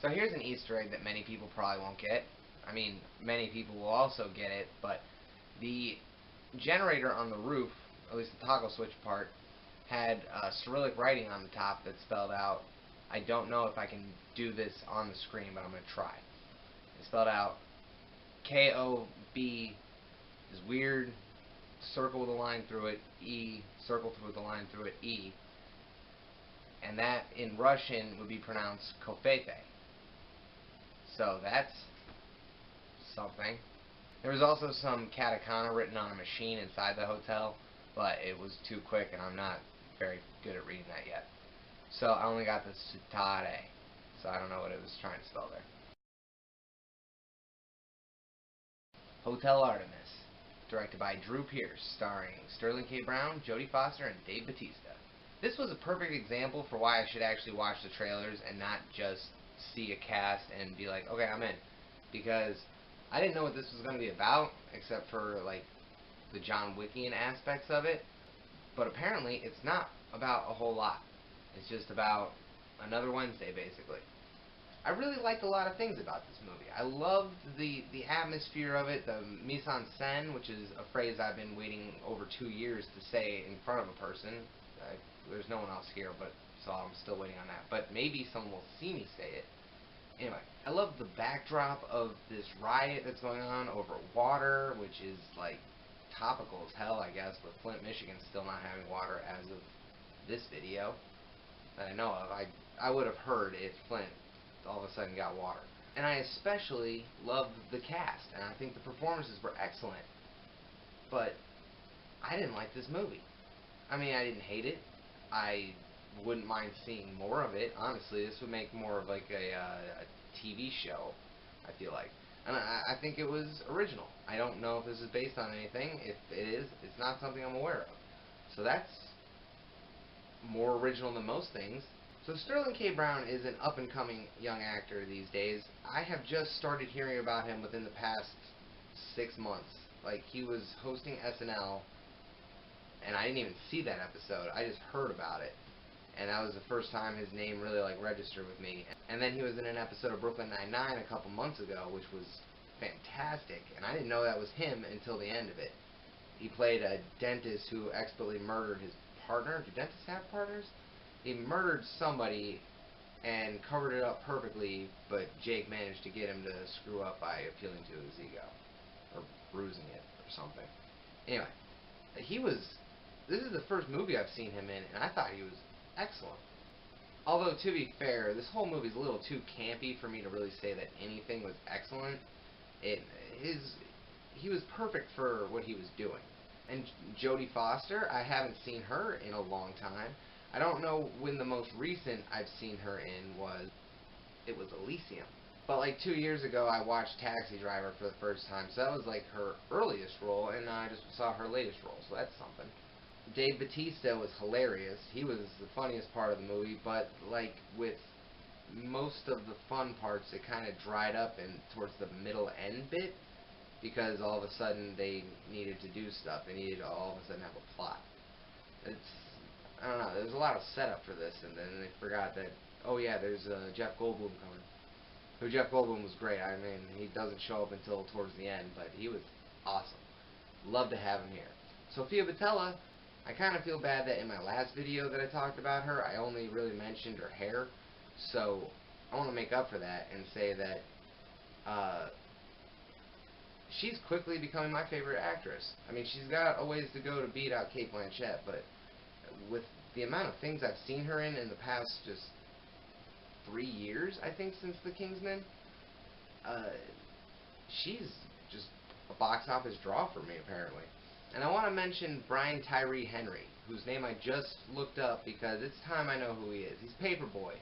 So here's an Easter egg that many people probably won't get. I mean, many people will also get it, but the generator on the roof, at least the toggle switch part, had Cyrillic writing on the top that spelled out, I don't know if I can do this on the screen, but I'm going to try. It spelled out K-O-B, this weird circle with a line through it, E, circle with a line through it, E. And that in Russian would be pronounced Kofete. So that's something. There was also some katakana written on a machine inside the hotel, but it was too quick and I'm not very good at reading that yet. So I only got the Sutare, so I don't know what it was trying to spell there. Hotel Artemis, directed by Drew Pearce, starring Sterling K. Brown, Jodie Foster, and Dave Bautista. This was a perfect example for why I should actually watch the trailers and not just see a cast and be like, okay, I'm in. Because I didn't know what this was going to be about, except for like the John Wickian aspects of it. But apparently it's not about a whole lot. It's just about another Wednesday, basically. I really liked a lot of things about this movie. I loved the atmosphere of it, the mise en scène, which is a phrase I've been waiting over 2 years to say in front of a person. There's no one else here, but so I'm still waiting on that. But maybe someone will see me say it. Anyway, I love the backdrop of this riot that's going on over water, which is like topical as hell, I guess, with Flint, Michigan still not having water as of this video that I know of. I would have heard if Flint all of a sudden got water. And I especially loved the cast, and I think the performances were excellent. But I didn't like this movie. I mean, I didn't hate it. I wouldn't mind seeing more of it. Honestly, this would make more of like a TV show, I feel like. And I think it was original. I don't know if this is based on anything. If it is, it's not something I'm aware of. So that's more original than most things. So Sterling K. Brown is an up-and-coming young actor these days. I have just started hearing about him within the past 6 months. Like, he was hosting SNL, and I didn't even see that episode. I just heard about it. And that was the first time his name really, like, registered with me. And then he was in an episode of Brooklyn Nine-Nine a couple months ago, which was fantastic. And I didn't know that was him until the end of it. He played a dentist who expertly murdered his partner. Do dentists have partners? He murdered somebody and covered it up perfectly, but Jake managed to get him to screw up by appealing to his ego. Or bruising it, or something. Anyway, this is the first movie I've seen him in, and I thought he was excellent. Although, to be fair, this whole movie's a little too campy for me to really say that anything was excellent. He was perfect for what he was doing. And Jodie Foster, I haven't seen her in a long time. I don't know when the most recent I've seen her in was. It was Elysium. But like 2 years ago, I watched Taxi Driver for the first time, so that was like her earliest role, and I just saw her latest role, so that's something. Dave Bautista was hilarious. He was the funniest part of the movie, but like with most of the fun parts, it kind of dried up and towards the middle end bit, because all of a sudden they needed to do stuff. They needed to all of a sudden have a plot. I don't know, there's a lot of setup for this, and then they forgot that, oh yeah, there's Jeff Goldblum coming. Who Jeff Goldblum was great. I mean, he doesn't show up until towards the end, but he was awesome. Love to have him here. Sofia Boutella, I kind of feel bad that in my last video that I talked about her, I only really mentioned her hair, so I want to make up for that and say that she's quickly becoming my favorite actress. I mean, she's got a ways to go to beat out Cate Blanchett, but with the amount of things I've seen her in the past just 3 years, I think, since The Kingsman, she's just a box office draw for me, apparently. And I want to mention Brian Tyree Henry, whose name I just looked up because it's time I know who he is. He's Paperboy,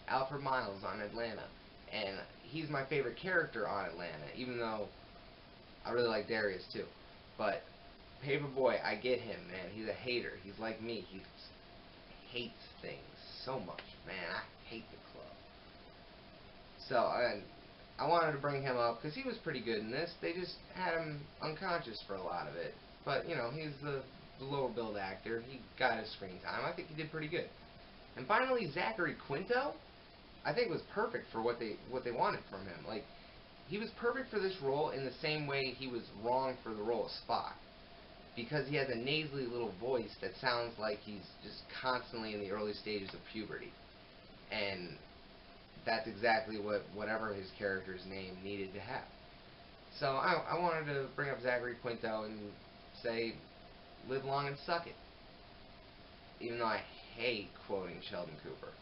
Alfred Miles on Atlanta, and he's my favorite character on Atlanta, even though I really like Darius too. But Paperboy, I get him, man. He's a hater. He's like me. He hates things so much, man. I hate the club. So I wanted to bring him up because he was pretty good in this. They just had him unconscious for a lot of it. But, you know, he's the lower build actor. He got his screen time. I think he did pretty good. And finally, Zachary Quinto. I think was perfect for what they wanted from him. Like, he was perfect for this role in the same way he was wrong for the role of Spock, because he has a nasally little voice that sounds like he's just constantly in the early stages of puberty, and that's exactly whatever his character's name needed to have. So I wanted to bring up Zachary Quinto and say, live long and suck it, even though I hate quoting Sheldon Cooper.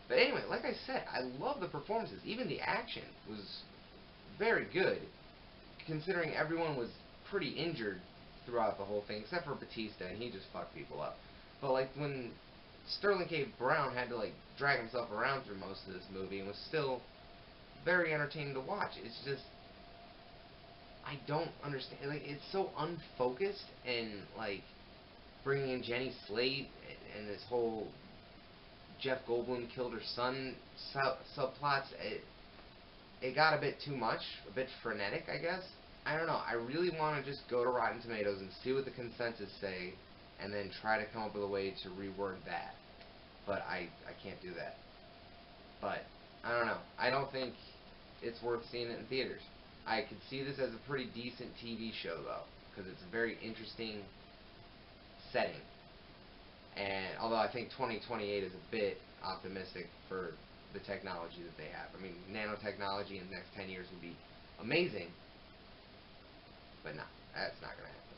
But anyway, like I said, I love the performances. Even the action was very good, considering everyone was pretty injured throughout the whole thing, except for Batista, and he just fucked people up. But like when Sterling K. Brown had to like drag himself around through most of this movie and was still very entertaining to watch. It's just, I don't understand. Like, it's so unfocused, and like bringing in Jenny Slate and this whole Jeff Goldblum killed her son subplots. It got a bit too much, a bit frenetic, I guess. I don't know. I really want to just go to Rotten Tomatoes and see what the consensus say, and then try to come up with a way to reword that. But I can't do that. But I don't know. I don't think it's worth seeing it in theaters. I could see this as a pretty decent TV show, though, because it's a very interesting setting. And although I think 2028 is a bit optimistic for the technology that they have. I mean, nanotechnology in the next 10 years would be amazing, but no, that's not going to happen.